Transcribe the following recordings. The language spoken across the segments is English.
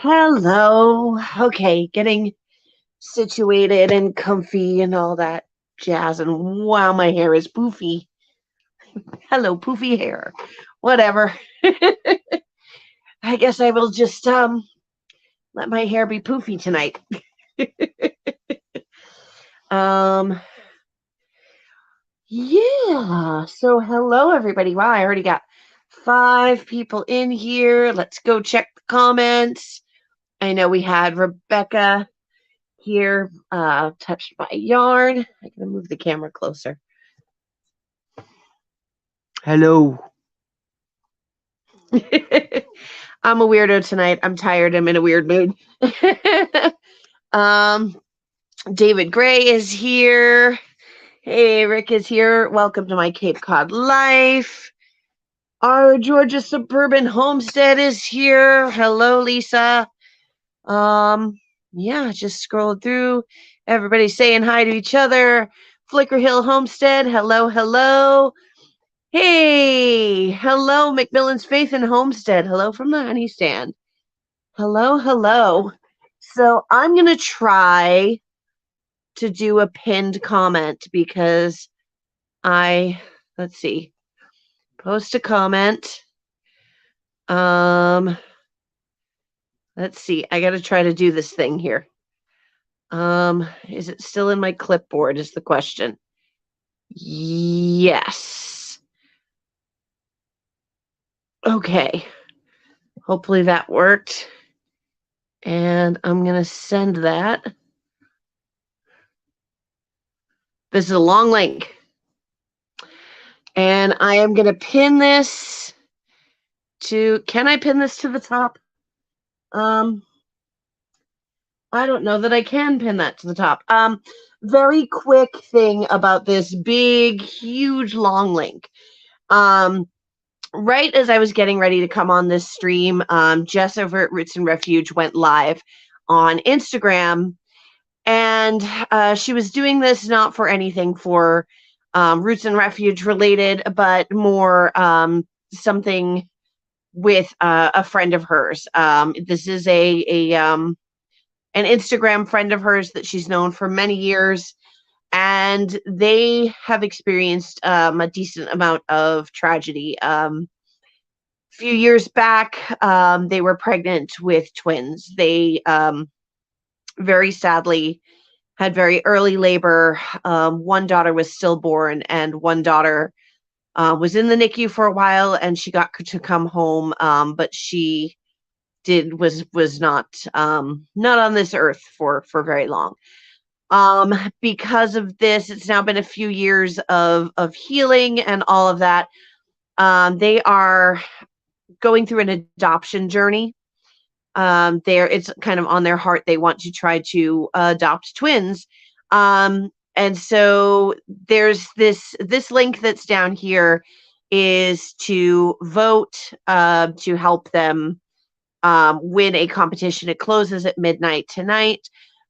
Hello. Okay, getting situated and comfy and all that jazz. And wow, my hair is poofy. Hello, poofy hair. Whatever. I guess I will just let my hair be poofy tonight. um yeah. So hello everybody. Wow, I already got 5 people in here. Let's go check the comments. I know we had Rebecca here, touched by yarn. I'm gonna move the camera closer. Hello. I'm a weirdo tonight. I'm tired. I'm in a weird mood. um, David Gray is here. Hey, Rick is here. Welcome to my Cape Cod life. Our Georgia suburban homestead is here. Hello, Lisa. Yeah, just scroll through. Everybody saying hi to each other. Flicker Hill Homestead. Hello, hello. Hey, hello, Macmillan's Faith and Homestead. Hello from the honey stand. Hello, hello. So I'm going to try to do a pinned comment because let's see, post a comment. Let's see, I got to try to do this thing here. Is it still in my clipboard is the question. Yes. Okay. Hopefully that worked. And I'm going to send that. This is a long link. And I am going to pin this to, can I pin this to the top? I don't know that I can pin that to the top. Very quick thing about this big, huge, long link. Right as I was getting ready to come on this stream, Jess over at Roots and Refuge went live on Instagram, and she was doing this not for anything for Roots and Refuge related, but more something with a friend of hers. This is an Instagram friend of hers that she's known for many years, and they have experienced a decent amount of tragedy. A few years back, they were pregnant with twins. They very sadly had very early labor. One daughter was stillborn, and one daughter was in the NICU for a while, and she got to come home, but she was not on this earth for very long. Because of this, it's now been a few years of healing and all of that. They are going through an adoption journey. It's kind of on their heart. They want to try to adopt twins. And so there's this link that's down here is to vote to help them win a competition. It closes at midnight tonight,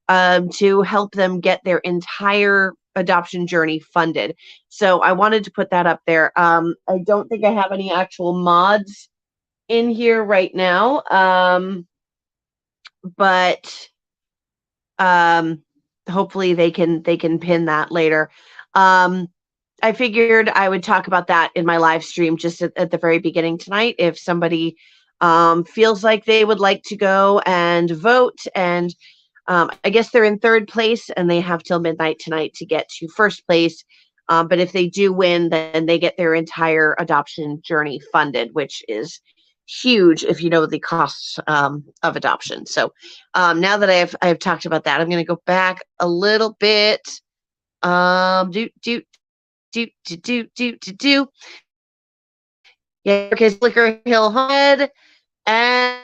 to help them get their entire adoption journey funded. So I wanted to put that up there. I don't think I have any actual mods in here right now, but hopefully they can pin that later. I figured I would talk about that in my live stream just at the very beginning tonight. If somebody feels like they would like to go and vote, and I guess they're in third place and they have till midnight tonight to get to first place. But if they do win, then they get their entire adoption journey funded, which is huge if you know the costs of adoption. So now that I've talked about that, I'm going to go back a little bit. Yeah, because Flicker Hill Head and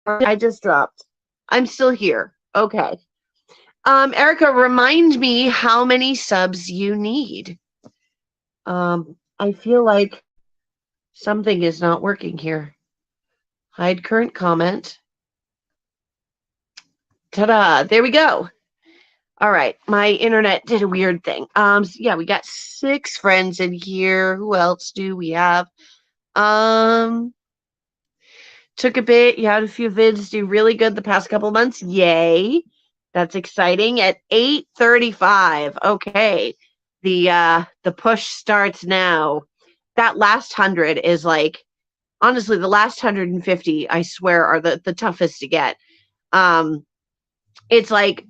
I just dropped. I'm still here. Okay. Erica, remind me how many subs you need. I feel like something is not working here. Hide current comment. Ta-da! There we go. All right, my internet did a weird thing. Yeah, we got 6 friends in here. Who else do we have? Um, Took a bit. You had a few vids do really good the past couple months. Yay. That's exciting. At 8:35. Okay. The push starts now. That last 100 is like, honestly, the last 150, I swear, are the toughest to get. It's like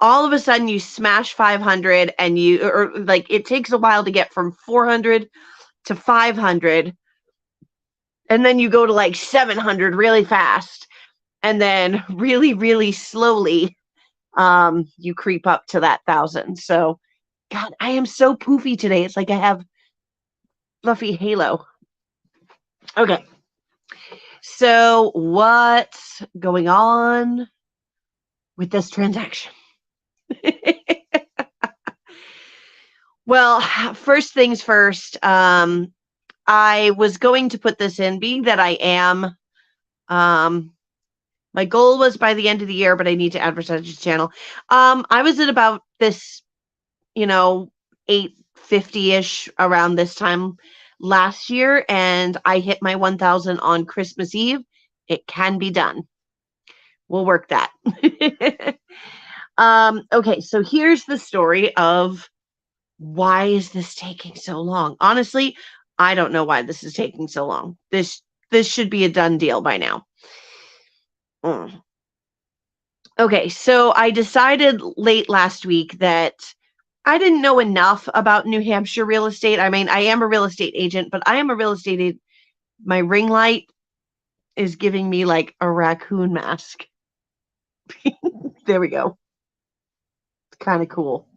all of a sudden you smash 500 and or like it takes a while to get from 400 to 500, and then you go to like 700 really fast, and then really, really slowly you creep up to that 1,000. So, God, I am so poofy today. It's like I have fluffy halo. Okay. So, what's going on with this transaction? Well, first things first, I was going to put this in, being that I am, my goal was by the end of the year, but I need to advertise the channel. I was at about this, 850-ish around this time last year, and I hit my 1,000 on Christmas Eve. It can be done. We'll work that. Okay, so here's the story of why is this taking so long? Honestly, I don't know why this is taking so long. This should be a done deal by now. Okay, so I decided late last week that I didn't know enough about New Hampshire real estate. I mean, I am a real estate agent, but I am a real estate my ring light is giving me like a raccoon mask. There we go. It's kind of cool.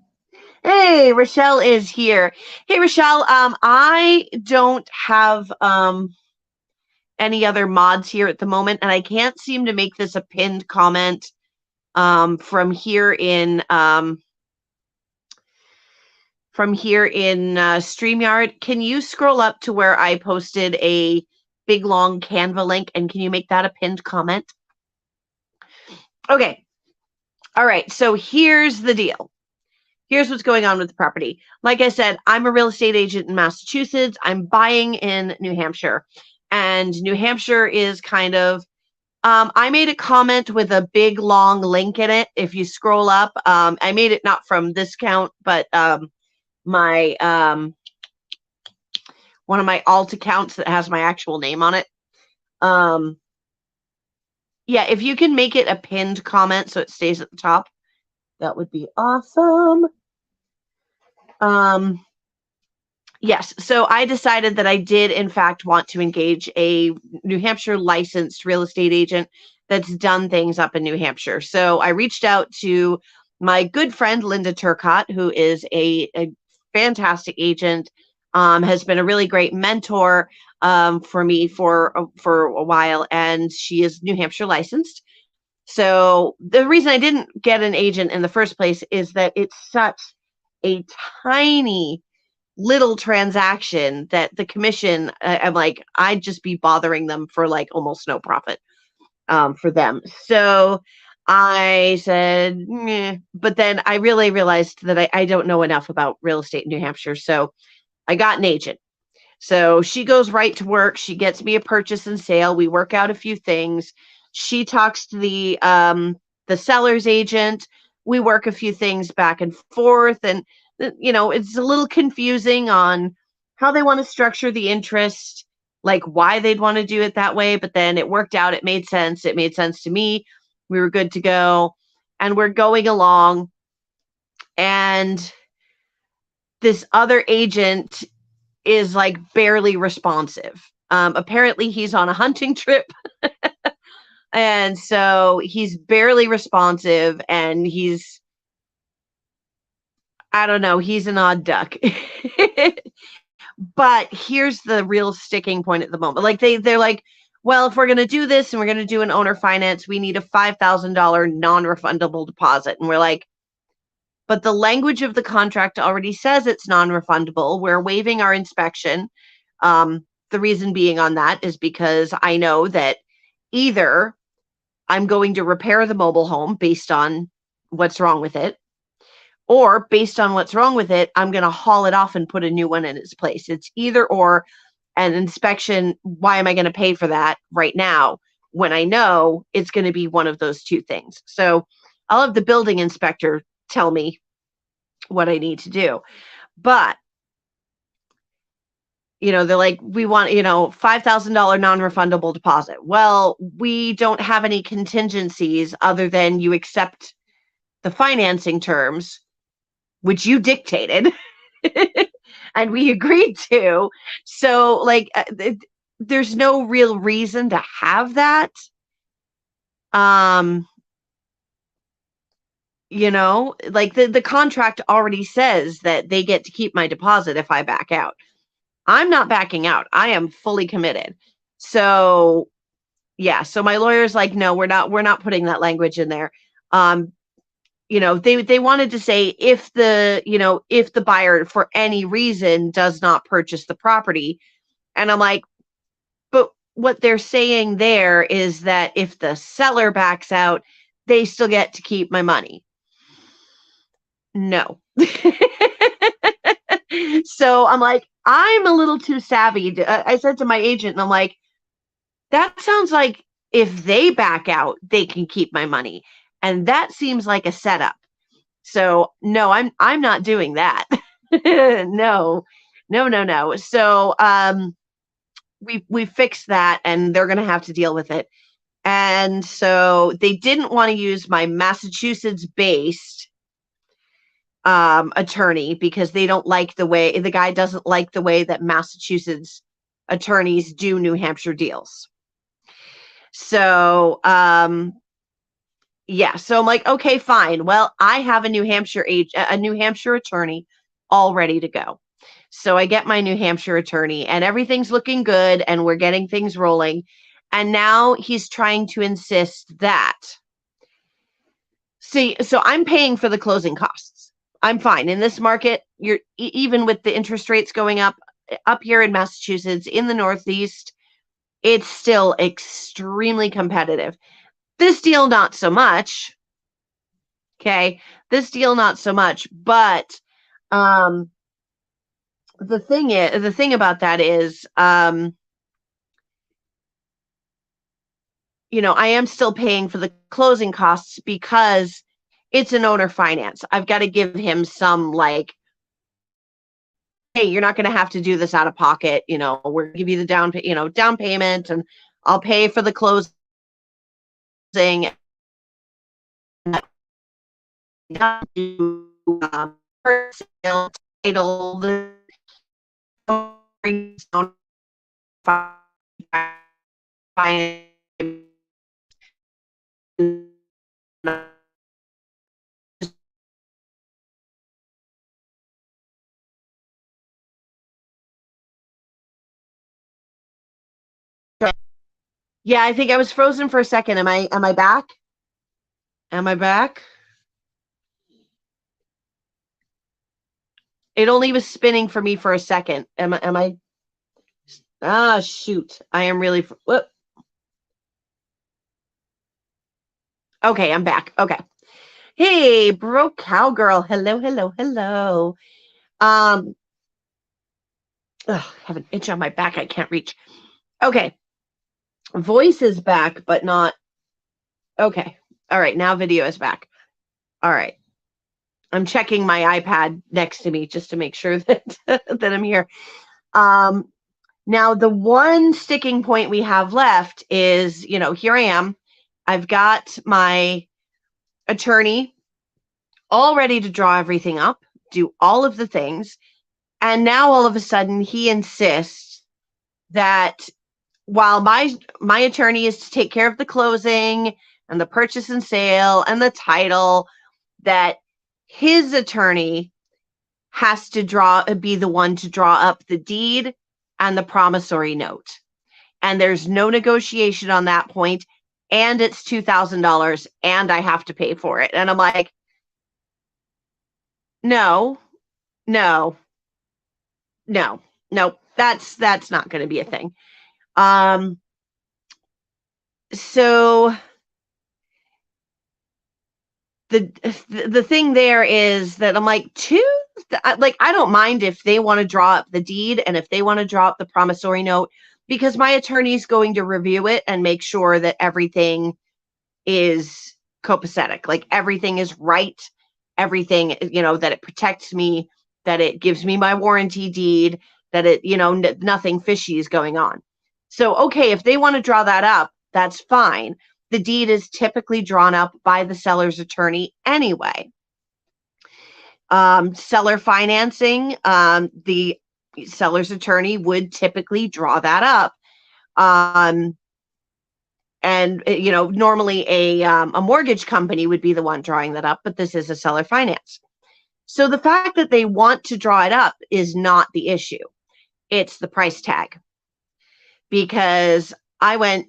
Hey, Rochelle is here. Hey, Rochelle, I don't have any other mods here at the moment, and I can't seem to make this a pinned comment from here in StreamYard. Can you scroll up to where I posted a big long Canva link, and can you make that a pinned comment? Okay. All right. So here's the deal. Here's what's going on with the property. Like I said, I'm a real estate agent in Massachusetts. I'm buying in New Hampshire. And New Hampshire is kind of, I made a comment with a big long link in it. If you scroll up, I made it not from this account, but my one of my alt accounts that has my actual name on it. Yeah, if you can make it a pinned comment so it stays at the top, that would be awesome. Yes, so I decided that I did, in fact, want to engage a New Hampshire licensed real estate agent that's done things up in New Hampshire. So I reached out to my good friend, Linda Turcott, who is a fantastic agent, has been a really great mentor for me for a while, and she is New Hampshire licensed. So the reason I didn't get an agent in the first place is that it's such a tiny little transaction that the commission, I'm like, I'd just be bothering them for like almost no profit for them. So I said, meh. But then I really realized that I don't know enough about real estate in New Hampshire. So I got an agent. So she goes right to work. She gets me a purchase and sale. We work out a few things. She talks to the seller's agent. We work a few things back and forth, and it's a little confusing on how they want to structure the interest, like why they'd want to do it that way. But then it worked out. It made sense. It made sense to me. We were good to go, and we're going along. And this other agent is like barely responsive. Apparently he's on a hunting trip. And so he's barely responsive, and I don't know, he's an odd duck. But here's the real sticking point at the moment. Like they're like, well, if we're going to do this and we're going to do an owner finance, we need a $5,000 non-refundable deposit. And we're like, but the language of the contract already says it's non-refundable. We're waiving our inspection. The reason being on that is because I know that either I'm going to repair the mobile home based on what's wrong with it, or based on what's wrong with it, I'm going to haul it off and put a new one in its place. It's either or. An inspection, why am I going to pay for that right now when I know it's going to be one of those two things? So I'll have the building inspector tell me what I need to do. But, they're like, we want, $5,000 non-refundable deposit. Well, we don't have any contingencies other than you accept the financing terms, which you dictated and we agreed to. So, like, there's no real reason to have that. Like the contract already says that they get to keep my deposit if I back out. I'm not backing out. I am fully committed. So, yeah. So my lawyer's like, no, we're not putting that language in there. They wanted to say if the buyer for any reason does not purchase the property. And I'm like, but what they're saying there is that if the seller backs out, they still get to keep my money. No. So I'm like, I'm a little too savvy. I said to my agent, and I'm like, that sounds like if they back out, they can keep my money. And that seems like a setup. So no, I'm not doing that. No. So we fixed that, and they're gonna have to deal with it. And so they didn't want to use my Massachusetts based attorney because they don't like the guy doesn't like the way that Massachusetts attorneys do New Hampshire deals. So yeah, so I'm like, okay, fine. Well, I have a New Hampshire attorney all ready to go. So I get my New Hampshire attorney, and everything's looking good, and we're getting things rolling. And now he's trying to insist that. See, so I'm paying for the closing costs. I'm fine in this market. You're even with the interest rates going up here in Massachusetts, in the Northeast, it's still extremely competitive. This deal, not so much. Okay, this deal, not so much. But the thing about that is, I am still paying for the closing costs because it's an owner finance. I've got to give him some, like, hey, you're not going to have to do this out of pocket. We're going to give you the down payment, and I'll pay for the closing. Sale, title, the yeah, I think I was frozen for a second. Am I back? Am I back? It only was spinning for me for a second. Am I? Ah, shoot. I am really. Whoop. Okay, I'm back. Okay. Hey, bro, cowgirl. Hello. I have an itch on my back I can't reach. Okay. Voice is back, but not. Okay. All right. Now video is back. All right. I'm checking my iPad next to me just to make sure that that I'm here. Now, the one sticking point we have left is, here I am. I've got my attorney all ready to draw everything up, do all of the things. And now all of a sudden he insists that while my attorney is to take care of the closing and the purchase and sale and the title, that his attorney has to be the one to draw up the deed and the promissory note. And there's no negotiation on that point. And it's $2,000 and I have to pay for it. And I'm like, no, that's not going to be a thing. So the thing there is that I'm like, I don't mind if they want to draw up the deed and if they want to draw up the promissory note, because my attorney's going to review it and make sure that everything is copacetic, like everything is right, everything, that it protects me, that it gives me my warranty deed, that it, nothing fishy is going on. So, okay, if they want to draw that up, that's fine. The deed is typically drawn up by the seller's attorney anyway. Seller financing, the seller's attorney would typically draw that up. And normally a mortgage company would be the one drawing that up, but this is a seller finance. So the fact that they want to draw it up is not the issue. It's the price tag. Because I went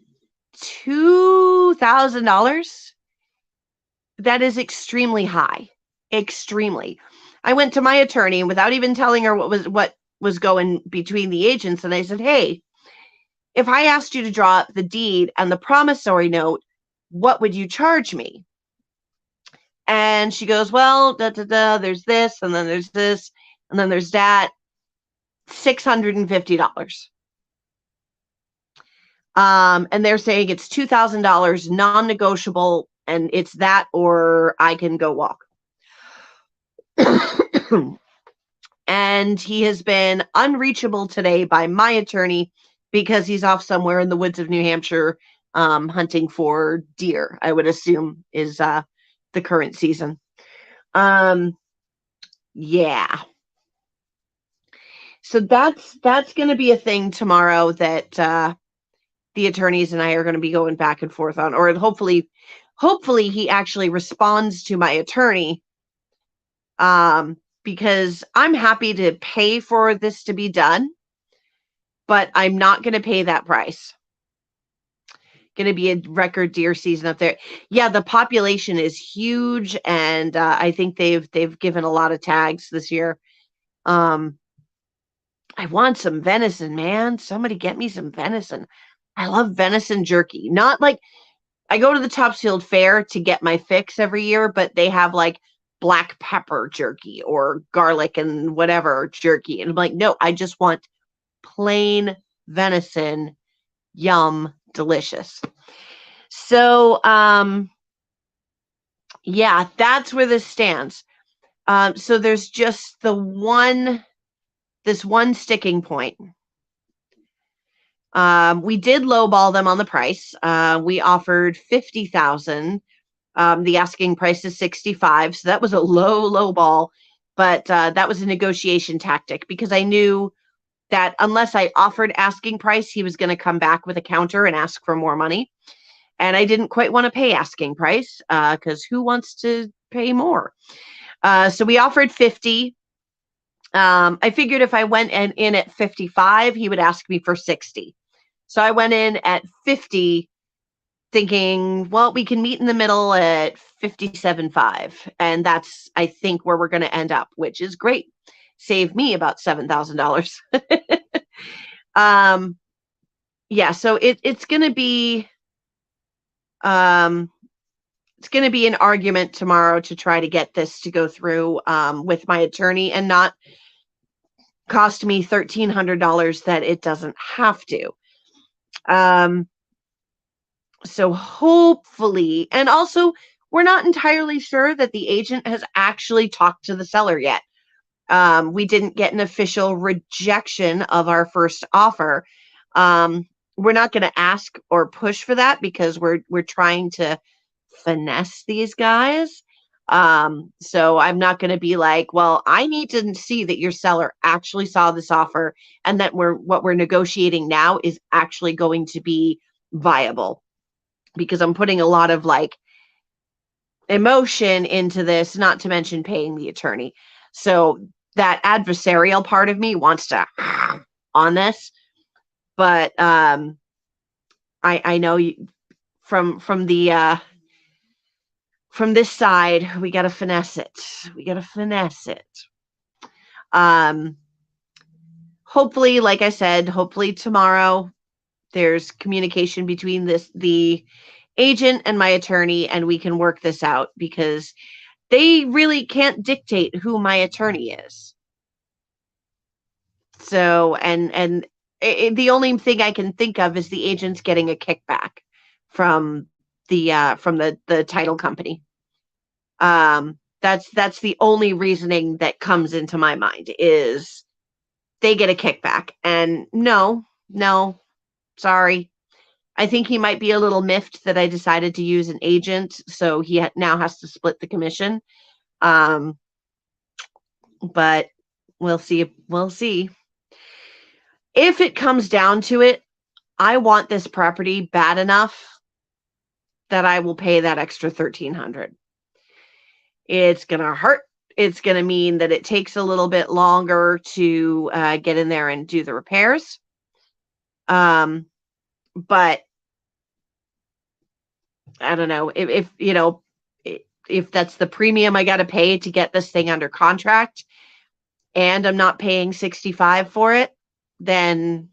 $2,000. That is extremely high. Extremely. I went to my attorney without even telling her what was going between the agents, and I said, "Hey, if I asked you to draw up the deed and the promissory note, what would you charge me?" And she goes, "Well, there's this, and then there's this, and then there's that. $650. And they're saying it's $2,000 non-negotiable, and it's that or I can go walk." And he has been unreachable today by my attorney because he's off somewhere in the woods of New Hampshire hunting for deer, I would assume is the current season. Yeah. So that's going to be a thing tomorrow that the attorneys and I are going to be going back and forth on, or hopefully he actually responds to my attorney, because I'm happy to pay for this to be done, but I'm not going to pay that price. Going to be a record deer season up there. Yeah, the population is huge, and I think they've given a lot of tags this year. I want some venison, man. Somebody get me some venison. I love venison jerky. Not like I go to the Topsfield Fair to get my fix every year, but they have like black pepper jerky or garlic and whatever jerky. And I'm like, no, I just want plain venison. Yum, delicious. So, yeah, that's where this stands. So there's just this one sticking point. We did lowball them on the price. We offered $50,000. The asking price is $65,000, so that was a low ball, but that was a negotiation tactic because I knew that unless I offered asking price, he was going to come back with a counter and ask for more money, and I didn't quite want to pay asking price because who wants to pay more? So we offered 50. I figured if I went in at 55, he would ask me for 60. So I went in at 50 thinking, well, we can meet in the middle at 57.5. And that's, I think, where we're going to end up, which is great. Save me about $7,000. Yeah, so it's going to be, it's going to be an argument tomorrow to try to get this to go through with my attorney and not cost me $1,300 that it doesn't have to. So hopefully, and also we're not entirely sure that the agent has actually talked to the seller yet. We didn't get an official rejection of our first offer. We're not going to ask or push for that because we're trying to finesse these guys. So I'm not going to be like, well, I need to see that your seller actually saw this offer and that what we're negotiating now is actually going to be viable, because I'm putting a lot of like emotion into this, not to mention paying the attorney. So that adversarial part of me wants to on this, but I know from this side, we got to finesse it. We got to finesse it. Hopefully, like I said, hopefully tomorrow there's communication between the agent and my attorney, and we can work this out because they really can't dictate who my attorney is. So, the only thing I can think of is the agent's getting a kickback from the title company. That's the only reasoning that comes into my mind is they get a kickback. And no, sorry. I think he might be a little miffed that I decided to use an agent, so he now has to split the commission. But we'll see. We'll see. If it comes down to it, I want this property bad enough that I will pay that extra $1,300. It's gonna hurt. It's gonna mean that it takes a little bit longer to get in there and do the repairs. But I don't know if you know if that's the premium I got to pay to get this thing under contract, and I'm not paying $65 for it, then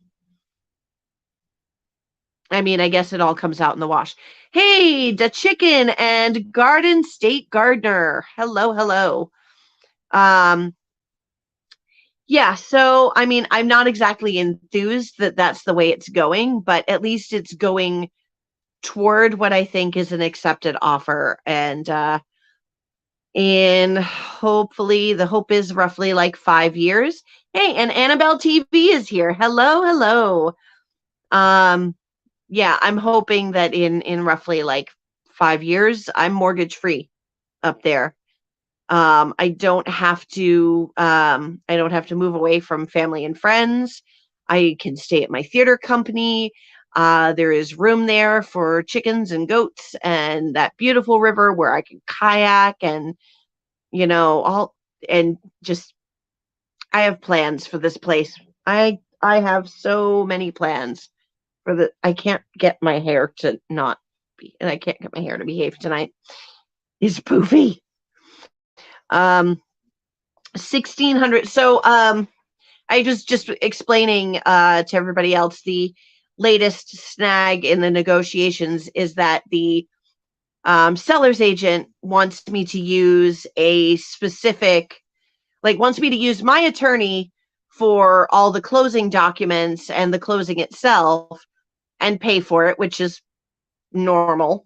I mean, I guess it all comes out in the wash. Hey, the chicken and Garden State Gardener. Hello, hello. Yeah, so I mean, I'm not exactly enthused that that's the way it's going, but at least it's going toward what I think is an accepted offer. And hopefully the hope is roughly like 5 years. Hey, and Annabelle TV is here. Hello, hello. Yeah, I'm hoping that in roughly like 5 years, I'm mortgage free up there. I don't have to move away from family and friends. I can stay at my theater company. There is room there for chickens and goats and that beautiful river where I can kayak and all and just I have plans for this place. I have so many plans for I can't get my hair to not be, and I can't get my hair to behave tonight. Is poofy. 1,600. So I just explaining to everybody else the latest snag in the negotiations is that the seller's agent wants me to use wants me to use my attorney for all the closing documents and the closing itself and pay for it, which is normal.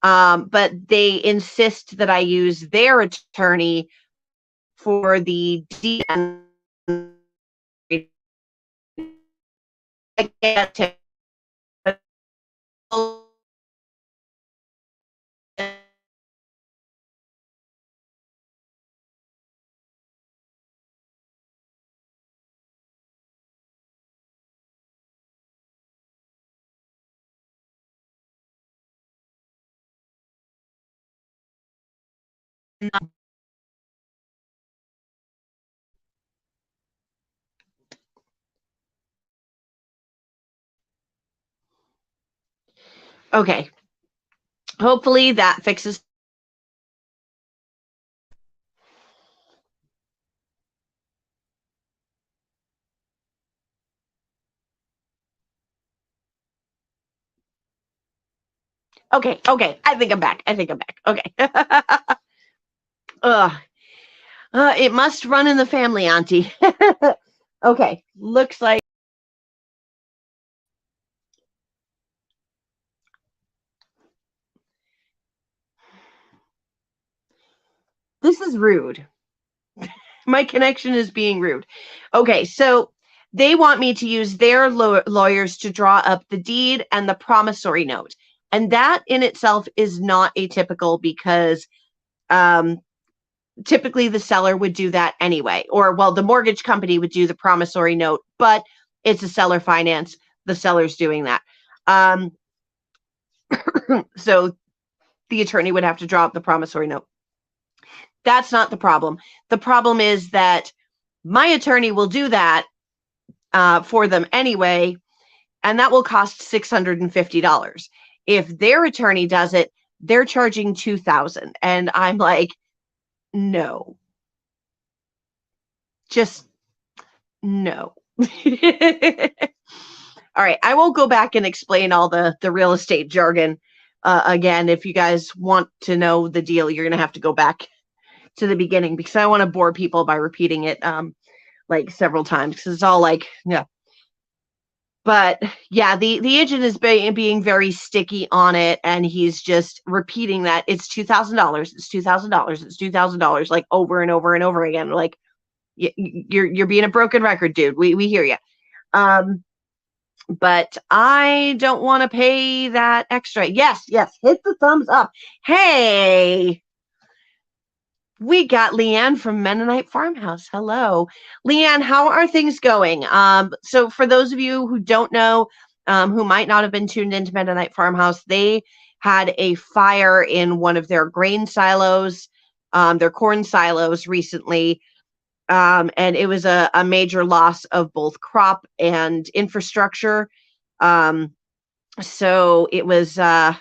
But they insist that I use their attorney for the DN. Okay. Hopefully that fixes. Okay. I think I'm back. Okay. It must run in the family, Auntie. Okay. Looks like. This is rude. My connection is being rude. Okay, so they want me to use their lawyers to draw up the deed and the promissory note. And that in itself is not atypical because typically the seller would do that anyway. Or, well, the mortgage company would do the promissory note, but it's a seller finance. The seller's doing that. So the attorney would have to draw up the promissory note. That's not the problem. The problem is that my attorney will do that for them anyway, and that will cost $650. If their attorney does it, they're charging $2,000, and I'm like, no, just no. All right, I won't go back and explain all the real estate jargon, again, if you guys want to know the deal, you're going to have to go back to the beginning because I want to bore people by repeating it like several times because it's all like, yeah. But yeah, the agent is being very sticky on it, and he's just repeating that it's $2,000, it's $2,000, it's $2,000, like over and over and over again. Like you're being a broken record, dude. We hear you. But I don't want to pay that extra. Yes, hit the thumbs up. Hey, we got Leanne from Mennonite Farmhouse. Hello. Leanne, how are things going? So for those of you who don't know, who might not have been tuned into Mennonite Farmhouse, they had a fire in one of their grain silos, their corn silos recently. And it was a major loss of both crop and infrastructure. So it was a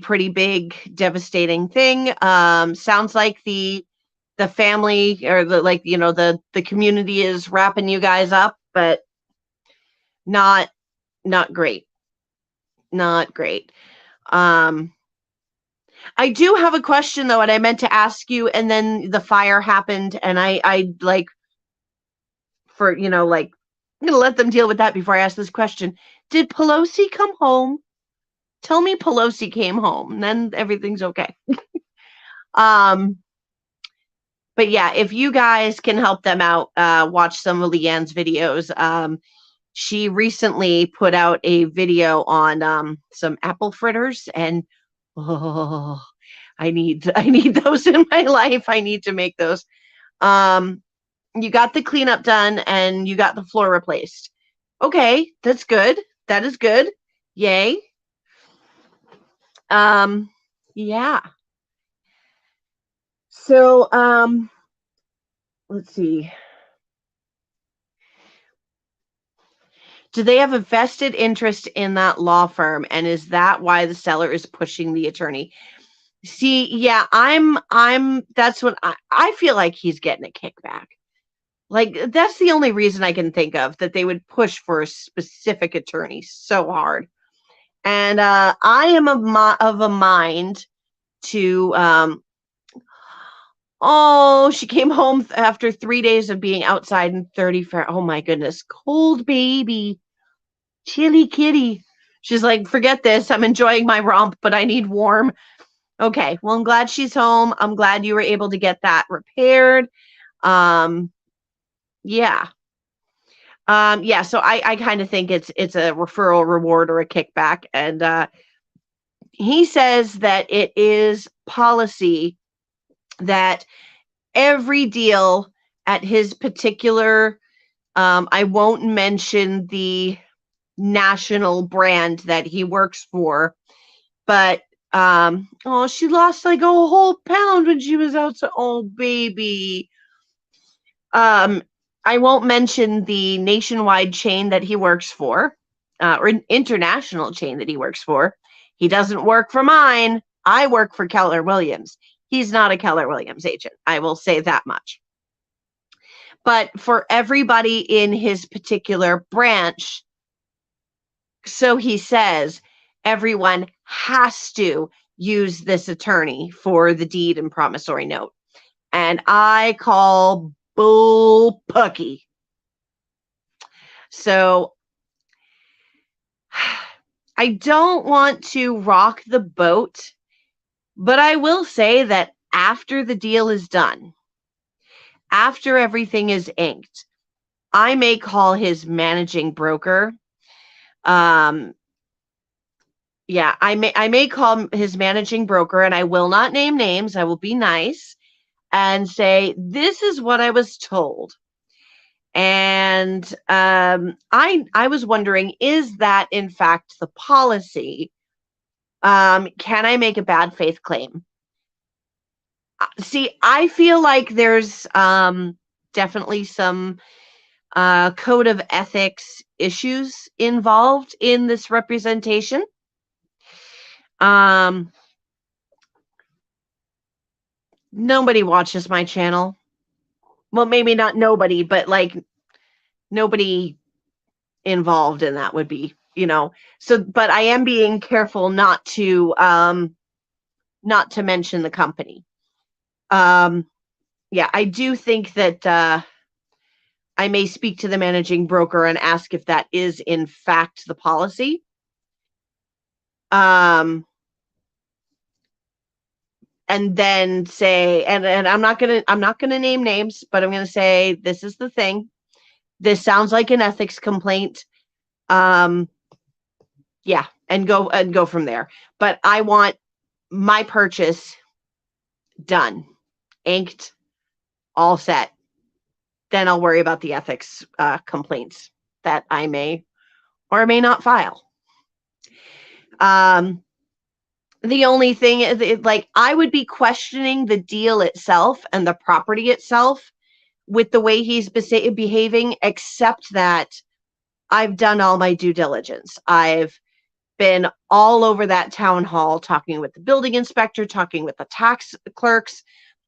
pretty big, devastating thing. Sounds like the family or the community is wrapping you guys up, but not great. Not great. I do have a question though, and I meant to ask you, and then the fire happened, and I like for like I'm gonna let them deal with that before I ask this question. Did Pelosi come home? Tell me Pelosi came home, and then everything's okay. But yeah, if you guys can help them out, watch some of Leanne's videos. She recently put out a video on some apple fritters, and oh, I need those in my life. I need to make those. You got the cleanup done, and you got the floor replaced. Okay, that's good. That is good. Yay. Yeah. So, let's see. Do they have a vested interest in that law firm? And is that why the seller is pushing the attorney? See, yeah, that's what I feel like he's getting a kickback. Like, that's the only reason I can think of that they would push for a specific attorney so hard. And I am of a mind to oh, she came home after 3 days of being outside in 30 oh my goodness, cold baby, chilly kitty. She's like, forget this, I'm enjoying my romp, but I need warm. Okay, well, I'm glad she's home. I'm glad you were able to get that repaired. Yeah. Yeah, so I kind of think it's a referral reward or a kickback. And he says that it is policy that every deal at his particular, I won't mention the national brand that he works for, but oh, she lost like a whole pound when she was out. So, oh, baby. I won't mention the nationwide chain that he works for, or an international chain that he works for. He doesn't work for mine. I work for Keller Williams. He's not a Keller Williams agent. I will say that much. But for everybody in his particular branch, so he says, everyone has to use this attorney for the deed and promissory note. And I call bull pucky. So I don't want to rock the boat, but I will say that after the deal is done, after everything is inked, I may call his managing broker. Yeah, I may call his managing broker, and I will not name names. I will be nice and say, this is what I was told. And I was wondering, is that in fact the policy? Can I make a bad faith claim? See, I feel like there's definitely some code of ethics issues involved in this representation. Nobody watches my channel. Well, maybe not nobody, but like nobody involved in that would be So, but I am being careful not to mention the company. Yeah, I do think that I may speak to the managing broker and ask if that is in fact the policy. And then say, and I'm not gonna name names, but I'm gonna say this is the thing. This sounds like an ethics complaint. Yeah, and go from there. But I want my purchase done, inked, all set. Then I'll worry about the ethics complaints that I may or may not file. The only thing is, like, I would be questioning the deal itself and the property itself with the way he's behaving, except that I've done all my due diligence. I've been all over that town hall, talking with the building inspector, talking with the tax clerks,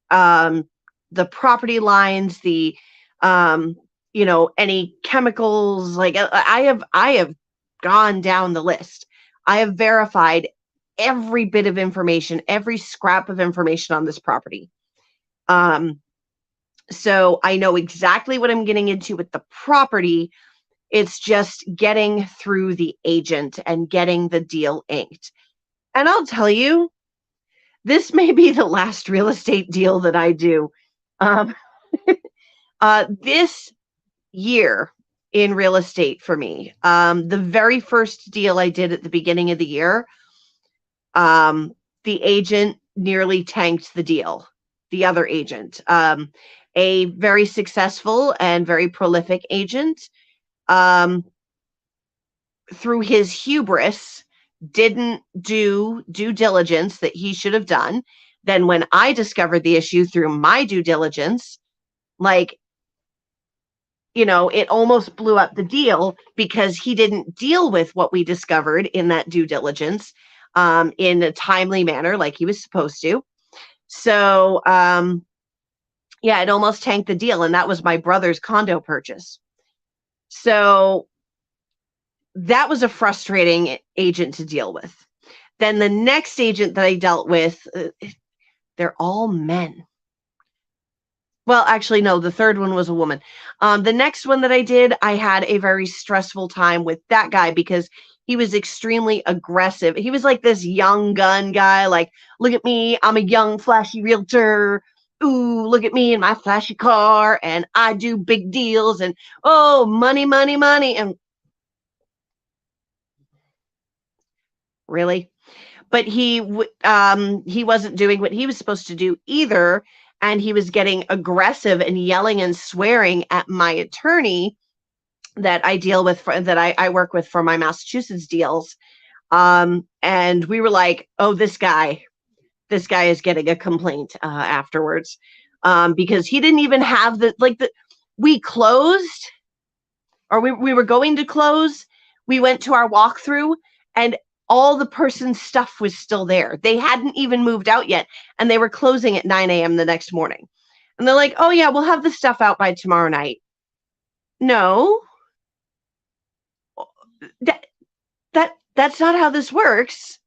the property lines, the any chemicals. Like, I have gone down the list. I have verified every bit of information, every scrap of information on this property. So I know exactly what I'm getting into with the property. It's just getting through the agent and getting the deal inked. And I'll tell you, this may be the last real estate deal that I do. This year in real estate for me, the very first deal I did at the beginning of the year, the agent nearly tanked the deal. The other agent, a very successful and very prolific agent, through his hubris, didn't do due diligence that he should have done. Then when I discovered the issue through my due diligence, like, it almost blew up the deal because he didn't deal with what we discovered in that due diligence in a timely manner like he was supposed to. So, yeah, it almost tanked the deal, and that was my brother's condo purchase. So that was a frustrating agent to deal with. Then the next agent that I dealt with, they're all men. Well, actually, no, the third one was a woman. The next one that I did, I had a very stressful time with that guy because he was extremely aggressive. He was like this young gun guy, like, look at me, I'm a young, flashy realtor. Ooh, look at me in my flashy car, and I do big deals, and oh, money, money, money. And really? But he wasn't doing what he was supposed to do either, and he was getting aggressive and yelling and swearing at my attorney that I deal with that I work with for my Massachusetts deals. And we were like, oh, this guy is getting a complaint afterwards, because he didn't even have we closed, or we were going to close. We went to our walkthrough, and all the person's stuff was still there. They hadn't even moved out yet, and they were closing at 9 a.m. the next morning. And they're like, oh, yeah, we'll have the stuff out by tomorrow night. No, that's not how this works.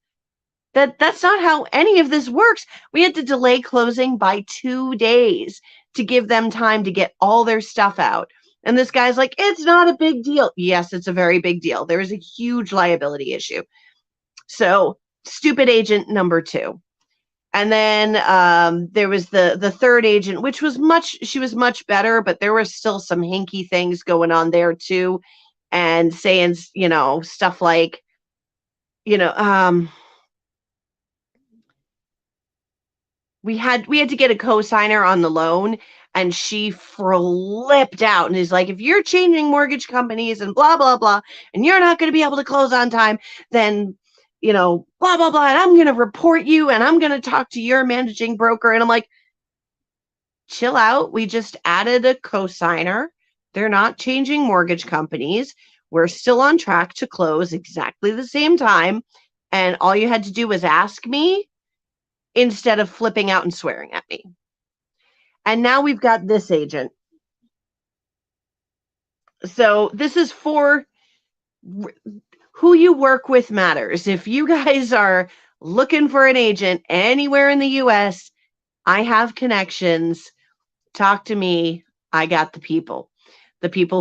That's not how any of this works. We had to delay closing by 2 days to give them time to get all their stuff out. And this guy's like, it's not a big deal. Yes, it's a very big deal. There is a huge liability issue. So, stupid agent number 2. And then there was the third agent, which was she was much better, but there were still some hinky things going on there too. And saying, stuff like, we had to get a co-signer on the loan, and she flipped out and is like, if you're changing mortgage companies and blah blah blah, and you're not going to be able to close on time, then blah blah blah, and I'm going to report you, and I'm going to talk to your managing broker. And I'm like, chill out. We just added a co-signer. They're not changing mortgage companies. We're still on track to close exactly the same time, and all you had to do was ask me, instead of flipping out and swearing at me. And now we've got this agent. So this is for, who you work with matters. If you guys are looking for an agent anywhere in the US, I have connections. Talk to me. I got the people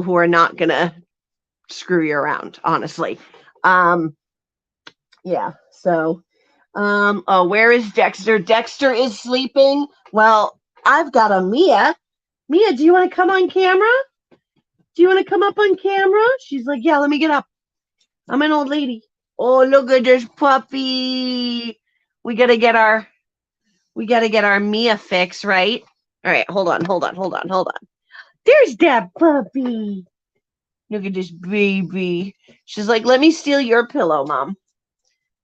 who are not going to screw you around, honestly. Yeah. So, oh, where is Dexter? Dexter is sleeping. Well, I've got a Mia. Mia, do you want to come on camera? Do you want to come up on camera? She's like, yeah, let me get up. I'm an old lady. Oh, look at this puppy. We gotta get our Mia fix, right? All right, hold on. There's that puppy. Look at this baby. She's like, let me steal your pillow, Mom.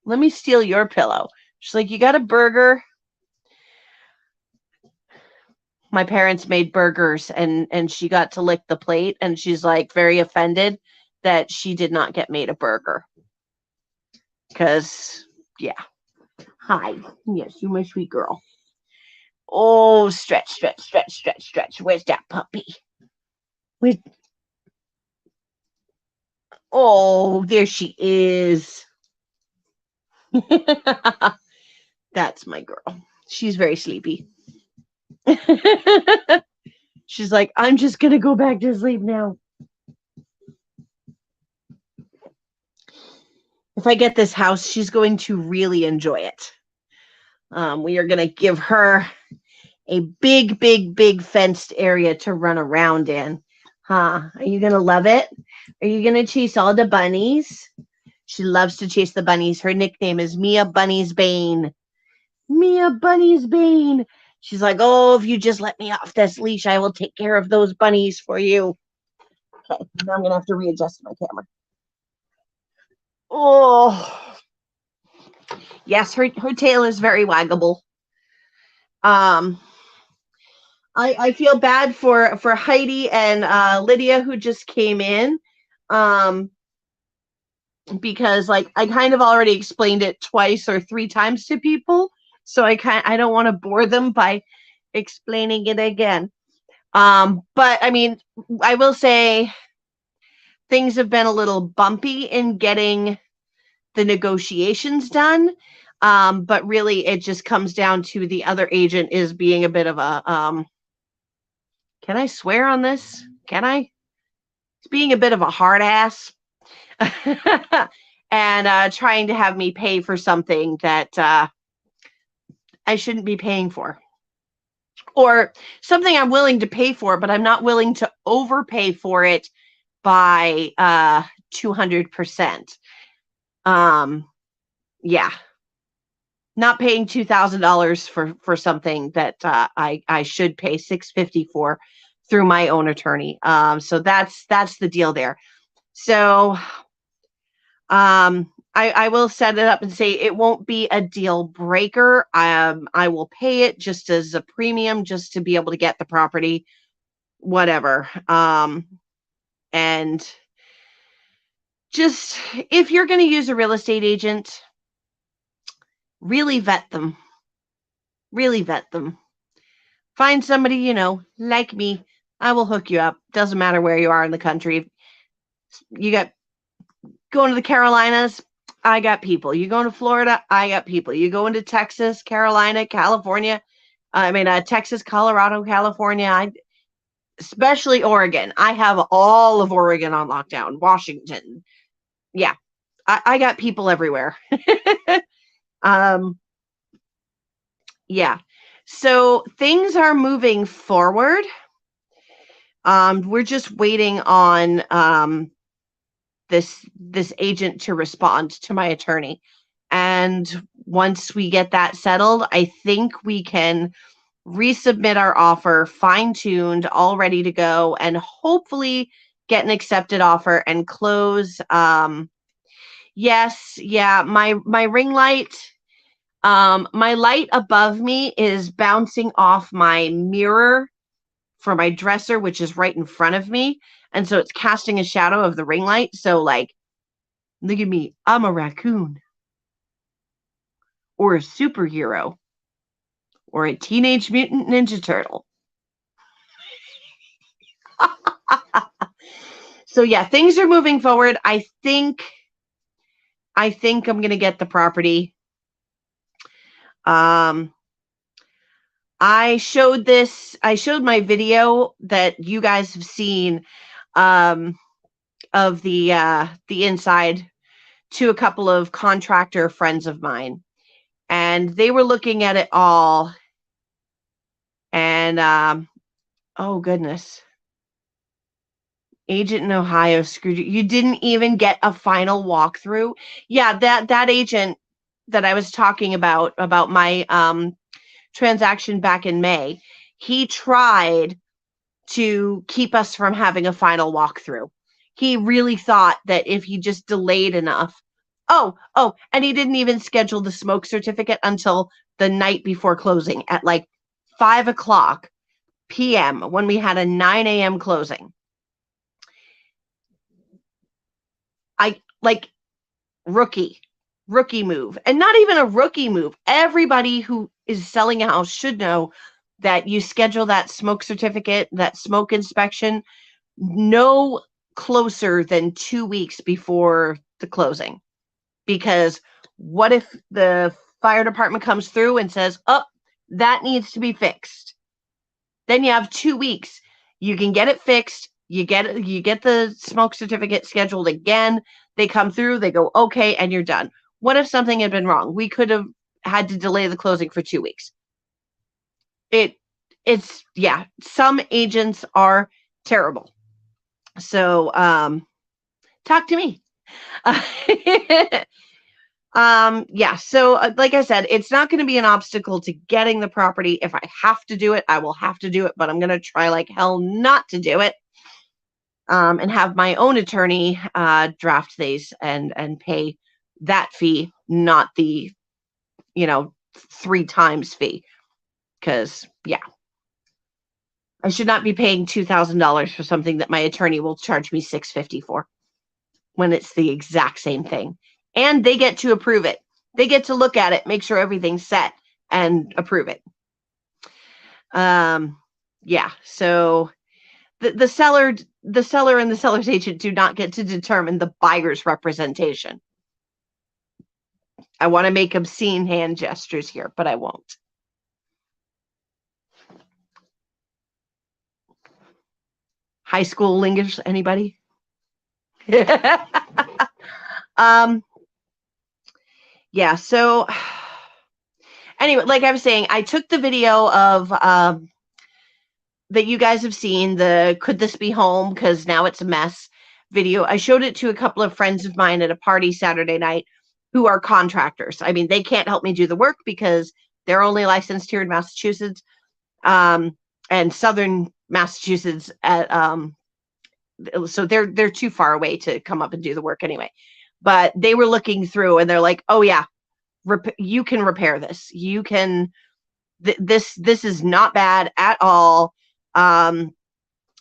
Let me steal your pillow. She's like, you got a burger? My parents made burgers and she got to lick the plate and she's like very offended that she did not get made a burger. Because, yeah. Hi. Yes, you're my sweet girl. Oh, stretch. Where's that puppy? Where's... Oh, there she is. That's my girl. She's very sleepy. She's like, I'm just going to go back to sleep now. If I get this house, she's going to really enjoy it. We are going to give her a big fenced area to run around in. Huh? Are you going to love it? Are you going to chase all the bunnies? She loves to chase the bunnies. Her nickname is Mia Bunny's Bane. Mia Bunny's Bane. She's like, oh, if you just let me off this leash, I will take care of those bunnies for you. Okay, now I'm going to have to readjust my camera. Oh, yes, her tail is very waggable. I feel bad for Heidi and Lydia who just came in, because like I kind of already explained it twice or three times to people, so I don't want to bore them by explaining it again. But I mean, I will say things have been a little bumpy in getting the negotiations done. But really it just comes down to the other agent is being a bit of a, can I swear on this? Can I? It's being a bit of a hard ass and trying to have me pay for something that I shouldn't be paying for. Or something I'm willing to pay for, but I'm not willing to overpay for it by 200%. Yeah. Not paying $2,000 for something that I should pay $650 for through my own attorney. So that's the deal there. So I will set it up and say it won't be a deal breaker. I will pay it just as a premium just to be able to get the property, whatever. And just if you're going to use a real estate agent, really vet them. Really vet them. Find somebody, like me. I will hook you up. Doesn't matter where you are in the country. You got going to the Carolinas, I got people. You going to Florida, I got people. You go into Texas, Carolina, California, Texas, Colorado, California, especially Oregon. I have all of Oregon on lockdown. Washington. Yeah, I got people everywhere. Yeah. So things are moving forward. We're just waiting on this agent to respond to my attorney. And once we get that settled, I think we can resubmit our offer, fine-tuned, all ready to go, and hopefully get an accepted offer and close. Yes, yeah, my ring light, my light above me is bouncing off my mirror for my dresser, which is right in front of me. And so it's casting a shadow of the ring light. So like, look at me. I'm a raccoon or a superhero or a Teenage Mutant Ninja Turtle. So yeah, things are moving forward. I think I think I'm going to get the property. I showed my video that you guys have seen of the inside to a couple of contractor friends of mine, and they were looking at it all, and oh goodness, agent in Ohio screwed you. You didn't even get a final walkthrough. Yeah, that agent that I was talking about my transaction back in May, he tried to keep us from having a final walkthrough. He really thought that if he just delayed enough. Oh, and he didn't even schedule the smoke certificate until the night before closing at like 5:00 p.m. when we had a 9 a.m. closing. I like rookie move, and not even a rookie move. Everybody who is selling a house should know that you schedule that smoke certificate, that smoke inspection, no closer than 2 weeks before the closing. Because what if the fire department comes through and says, oh, that needs to be fixed? Then you have 2 weeks. You can get it fixed. You get the smoke certificate scheduled again. They come through, they go, okay, and you're done. What if something had been wrong? We could have had to delay the closing for 2 weeks. It's yeah, some agents are terrible. So talk to me. Yeah, so like I said, it's not going to be an obstacle to getting the property. If I have to do it, I will have to do it, but I'm going to try like hell not to do it. And have my own attorney draft these and pay that fee, not the 3 times fee. Because yeah, I should not be paying $2,000 for something that my attorney will charge me $650 for, when it's the exact same thing. And they get to approve it. They get to look at it, make sure everything's set, and approve it. Yeah, so the seller and the seller's agent do not get to determine the buyer's representation. I want to make obscene hand gestures here, but I won't. High school lingo, anybody? Yeah, so anyway, like I was saying, I took the video of that you guys have seen, the could this be home because now it's a mess video. I showed it to a couple of friends of mine at a party Saturday night who are contractors. I mean, they can't help me do the work because they're only licensed here in Massachusetts, and Southern Massachusetts so they're too far away to come up and do the work anyway. But they were looking through and they're like, oh yeah, you can repair this. You can, this is not bad at all.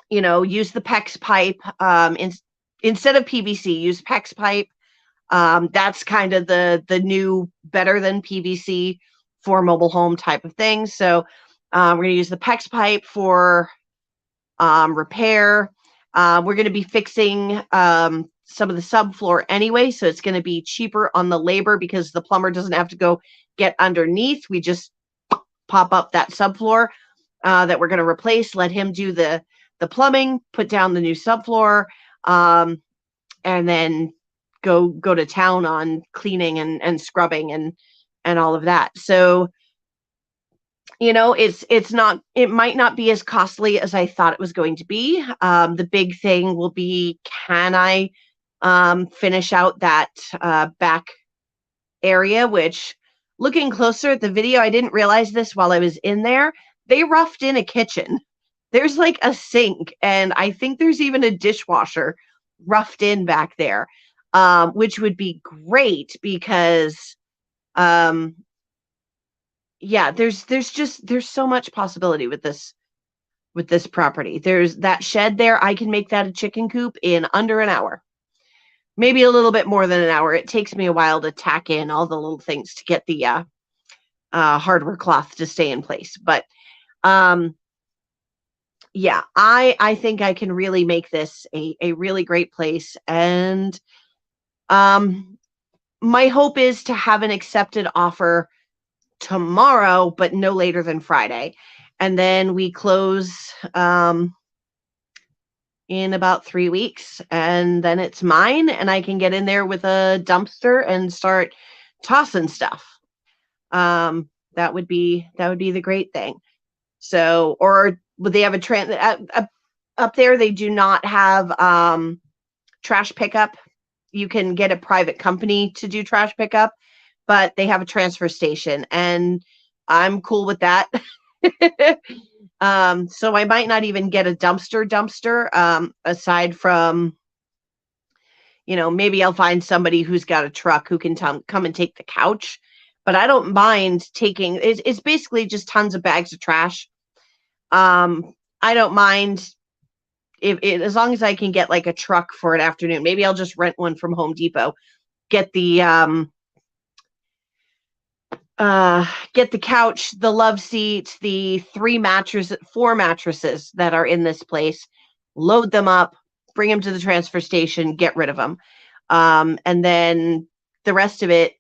Use the PEX pipe. Instead of PVC, use PEX pipe. That's kind of the new better than PVC for mobile home type of thing. So we're going to use the PEX pipe for repair. We're going to be fixing some of the subfloor anyway, so it's going to be cheaper on the labor because the plumber doesn't have to go get underneath. We just pop up that subfloor that we're going to replace, let him do the plumbing, put down the new subfloor, and then go to town on cleaning and scrubbing and all of that. So it might not be as costly as I thought it was going to be. The big thing will be, can I finish out that back area, which, looking closer at the video, I didn't realize this while I was in there. They roughed in a kitchen. There's like a sink, and I think there's even a dishwasher roughed in back there, which would be great because yeah, there's so much possibility with this property. There's that shed there. I can make that a chicken coop in under an hour, maybe a little bit more than an hour. It takes me a while to tack in all the little things to get the hardware cloth to stay in place. But yeah, I think I can really make this a really great place. And my hope is to have an accepted offer tomorrow, but no later than Friday. And then we close in about 3 weeks, and then it's mine, and I can get in there with a dumpster and start tossing stuff. That would be the great thing. So, or would they have up there? They do not have trash pickup. You can get a private company to do trash pickup, but they have a transfer station, and I'm cool with that. So I might not even get a dumpster, aside from, maybe I'll find somebody who's got a truck who can come and take the couch. But I don't mind taking, it's basically just tons of bags of trash. I don't mind as long as I can get like a truck for an afternoon. Maybe I'll just rent one from Home Depot. Get the couch, the love seat, the 4 mattresses that are in this place, load them up, bring them to the transfer station, get rid of them. And then the rest of it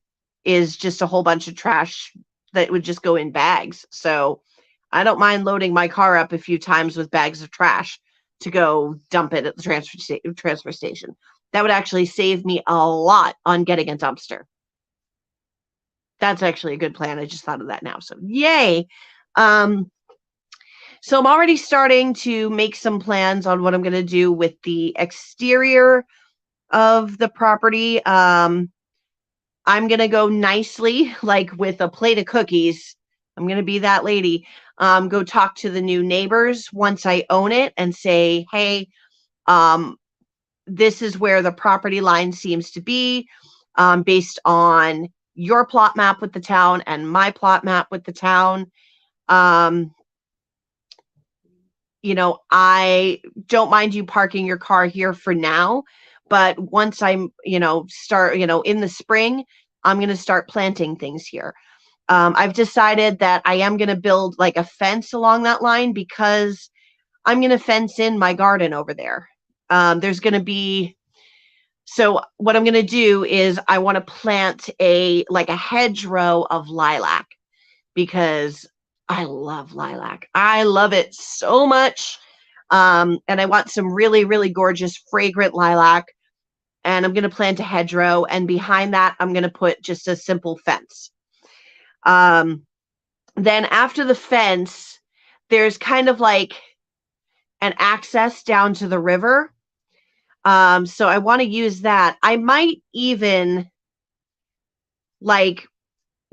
is just a whole bunch of trash that would just go in bags. So I don't mind loading my car up a few times with bags of trash to go dump it at the transfer station. That would actually save me a lot on getting a dumpster. That's actually a good plan. I just thought of that now. So yay. So I'm already starting to make some plans on what I'm going to do with the exterior of the property. I'm going to go nicely, like with a plate of cookies. I'm going to be that lady. Go talk to the new neighbors once I own it and say, hey, this is where the property line seems to be, based on your plot map with the town and my plot map with the town. I don't mind you parking your car here for now, but once I'm, start, in the spring, I'm going to start planting things here. I've decided that I am going to build like a fence along that line because I'm going to fence in my garden over there. There's going to be, so what I'm going to do is I want to plant a hedgerow of lilac because I love lilac. I love it so much. And I want some really, really gorgeous, fragrant lilac. And I'm going to plant a hedgerow. And behind that, I'm going to put just a simple fence. Then after the fence, there's kind of like an access down to the river. So I want to use that. I might even like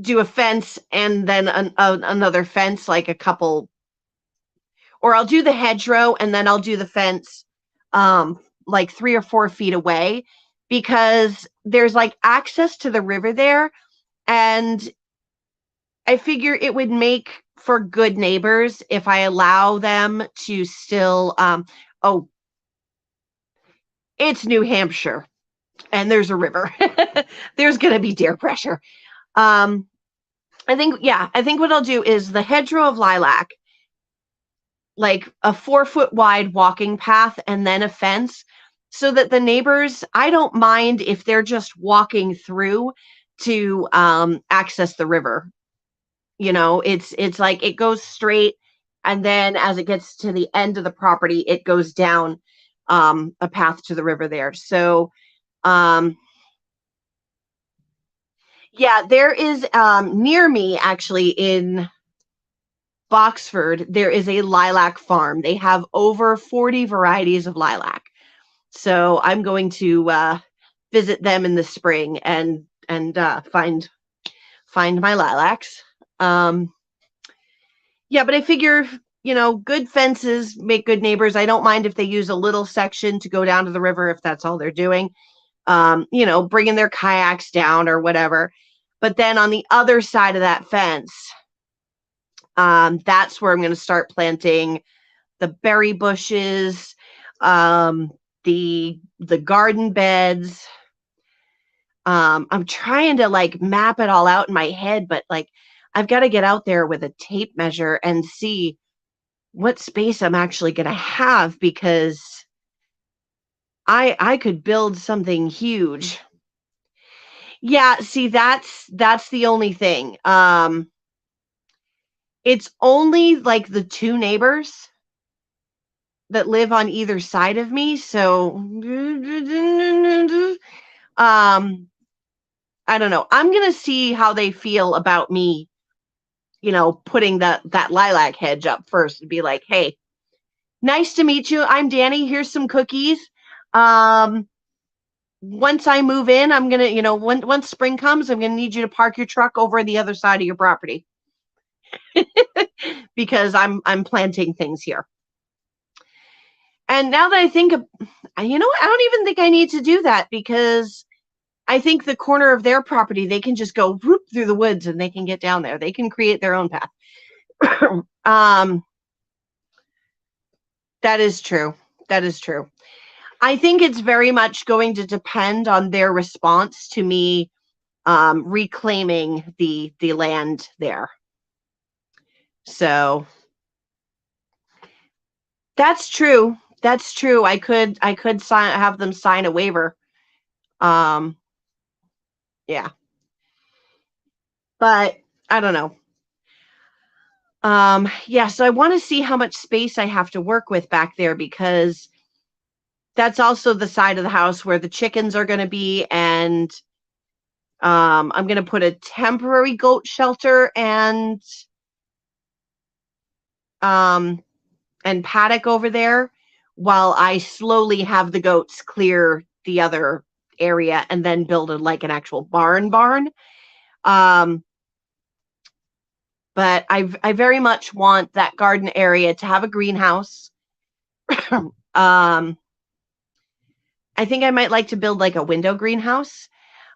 do a fence and then another fence, like a couple, or I'll do the hedgerow and then I'll do the fence, like 3 or 4 feet away, because there's like access to the river there. And I figure it would make for good neighbors if I allow them to still, it's New Hampshire and there's a river. There's going to be deer pressure. I think what I'll do is the hedgerow of lilac, like a 4-foot wide walking path and then a fence, so that the neighbors, I don't mind if they're just walking through to access the river. It's like it goes straight, and then as it gets to the end of the property, it goes down a path to the river there. So there is near me, actually, in Boxford, there is a lilac farm. They have over 40 varieties of lilac. So I'm going to visit them in the spring and find my lilacs. But I figure, good fences make good neighbors. I don't mind if they use a little section to go down to the river if that's all they're doing. Bringing their kayaks down or whatever. But then on the other side of that fence, that's where I'm going to start planting the berry bushes, the garden beds. I'm trying to like map it all out in my head, but like I've got to get out there with a tape measure and see what space I'm actually going to have, because I could build something huge. Yeah, see, that's the only thing. It's only like the two neighbors that live on either side of me, so I don't know. I'm gonna see how they feel about me, putting that lilac hedge up first and be like, hey, nice to meet you. I'm Danny. Here's some cookies. Um, once I move in, I'm gonna, once spring comes, I'm gonna need you to park your truck over the other side of your property because I'm planting things here. And now that I think of, what? I don't even think I need to do that because I think the corner of their property, they can just go whoop through the woods and they can get down there. They can create their own path. um, that is true. That is true. I think it's very much going to depend on their response to me reclaiming the land there. So that's true. That's true. I could have them sign a waiver. Um, yeah, but I don't know. Yeah, so I want to see how much space I have to work with back there because that's also the side of the house where the chickens are going to be, and I'm going to put a temporary goat shelter um, and paddock over there while I slowly have the goats clear the other area and then build like an actual barn. Um, but I very much want that garden area to have a greenhouse. um, I think I might like to build like a window greenhouse.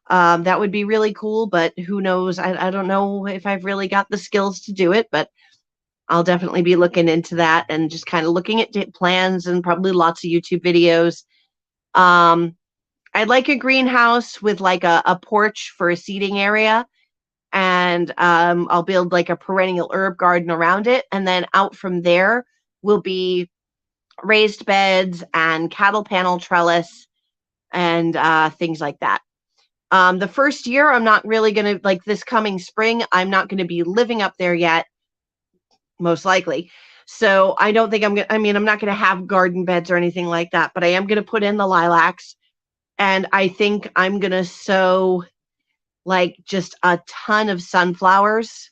That would be really cool, but who knows? I don't know if I've really got the skills to do it, but I'll definitely be looking into that and just kind of looking at plans and probably lots of YouTube videos. Um, I'd like a greenhouse with like a porch for a seating area. And I'll build like a perennial herb garden around it. And then out from there will be raised beds and cattle panel trellis and things like that. The first year, I'm not really going to, like this coming spring, I'm not going to be living up there yet, most likely. So I don't think I'm not going to have garden beds or anything like that, but I am going to put in the lilacs. And I think I'm going to sow like just a ton of sunflowers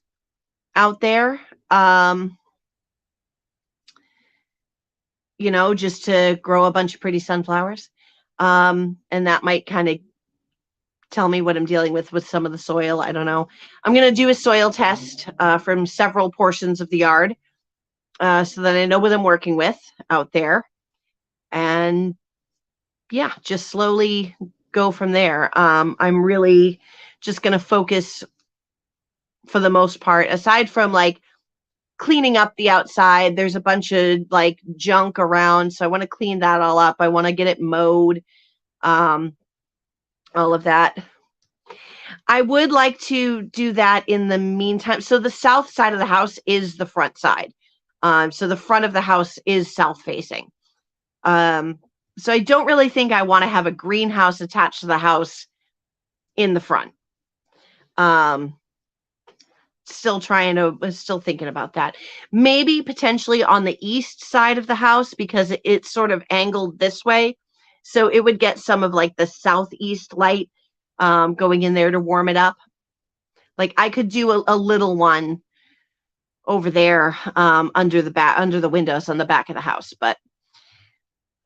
out there. Um, just to grow a bunch of pretty sunflowers. And that might kind of tell me what I'm dealing with some of the soil. I don't know. I'm going to do a soil test from several portions of the yard so that I know what I'm working with out there. And yeah, just slowly go from there. I'm really just going to focus for the most part, aside from like cleaning up the outside. There's a bunch of like junk around, so I want to clean that all up. I want to get it mowed, um, all of that. I would like to do that in the meantime. So the south side of the house is the front side. So the front of the house is south facing. So I don't really think I want to have a greenhouse attached to the house in the front. Still thinking about that. Maybe potentially on the east side of the house because it's sort of angled this way. So it would get some of like the southeast light going in there to warm it up. Like I could do a little one over there under the windows on the back of the house, but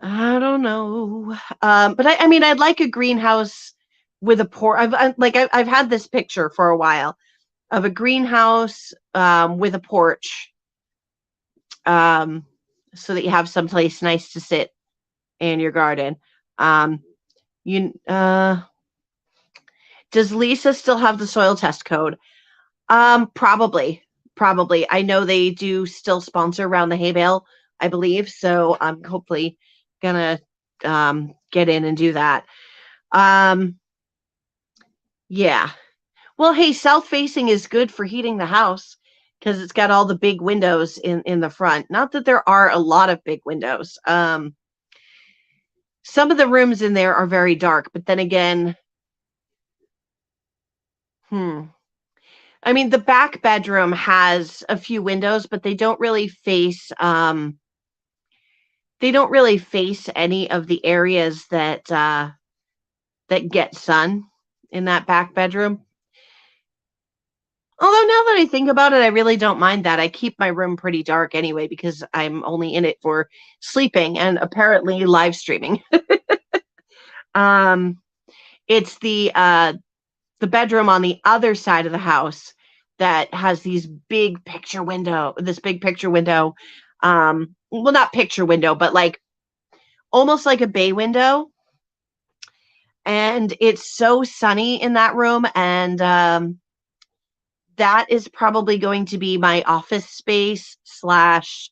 I don't know. But I mean, I'd like a greenhouse with a porch. I've had this picture for a while of a greenhouse with a porch, so that you have someplace nice to sit in your garden. You Does Lisa still have the soil test code? Probably. I know they do still sponsor Around the Hay Bale, I believe. So I'm hopefully gonna get in and do that. Yeah. Well, hey, south facing is good for heating the house because it's got all the big windows in the front. Not that there are a lot of big windows. Some of the rooms in there are very dark, but then again, Hmm. I mean, the back bedroom has a few windows, but they don't really face any of the areas that get sun in that back bedroom. Although now that I think about it, I really don't mind that. I keep my room pretty dark anyway because I'm only in it for sleeping and apparently live streaming. um, it's the bedroom on the other side of the house that has this big picture window. Well, not picture window, but like almost like a bay window. And it's so sunny in that room. And that is probably going to be my office space slash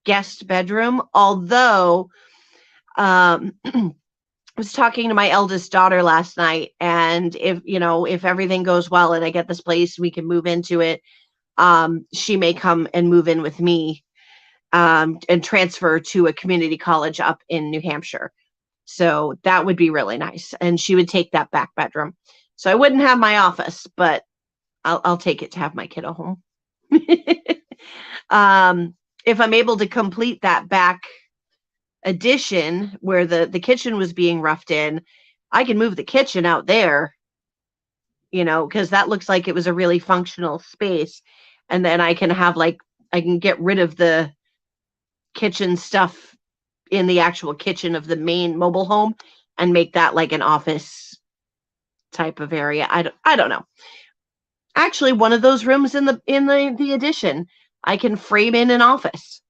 guest bedroom. Although, I was talking to my eldest daughter last night, and if everything goes well and I get this place, we can move into it. She may come and move in with me, and transfer to a community college up in New Hampshire. So that would be really nice. And she would take that back bedroom. So I wouldn't have my office, but I'll take it to have my kiddo home. um, if I'm able to complete that back addition where the kitchen was being roughed in, I can move the kitchen out there, because that looks like it was a really functional space. And then I can get rid of the kitchen stuff in the actual kitchen of the main mobile home and make that like an office type of area. I don't know. Actually, one of those rooms in the addition, I can frame in an office.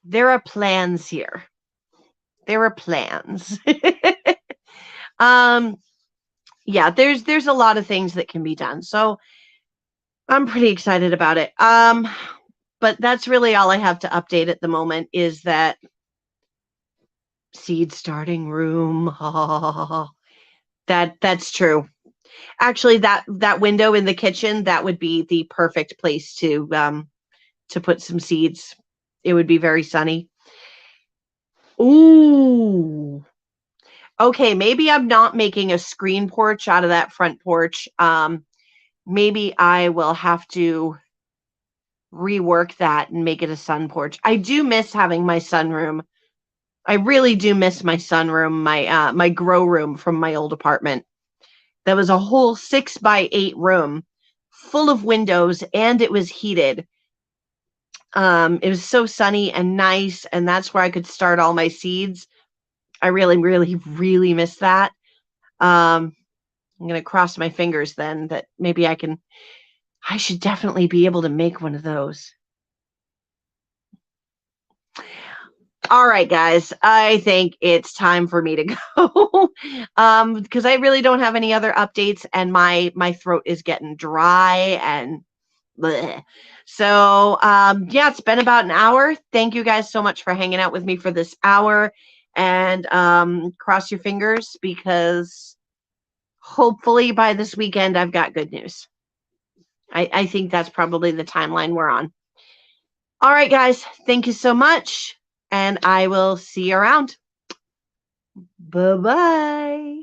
There are plans here. There are plans. um yeah, there's a lot of things that can be done. So I'm pretty excited about it. But that's really all I have to update at the moment is that seed starting room. That's true. Actually, that window in the kitchen, that would be the perfect place to put some seeds. It would be very sunny. Ooh. Okay, maybe I'm not making a screen porch out of that front porch. Maybe I will have to rework that and make it a sun porch. I do miss having my sunroom. I really do miss my sunroom, my grow room from my old apartment. That was a whole 6 by 8 room full of windows, and it was heated. It was so sunny and nice, and that's where I could start all my seeds. I really, really, really miss that. I'm gonna cross my fingers then that maybe I should definitely be able to make one of those. All right, guys, I think it's time for me to go. Because I really don't have any other updates, and my throat is getting dry and bleh. So yeah, it's been about an hour. Thank you guys so much for hanging out with me for this hour, and cross your fingers because hopefully by this weekend I've got good news. I think that's probably the timeline we're on. All right, guys, thank you so much, and I will see you around. Bye bye.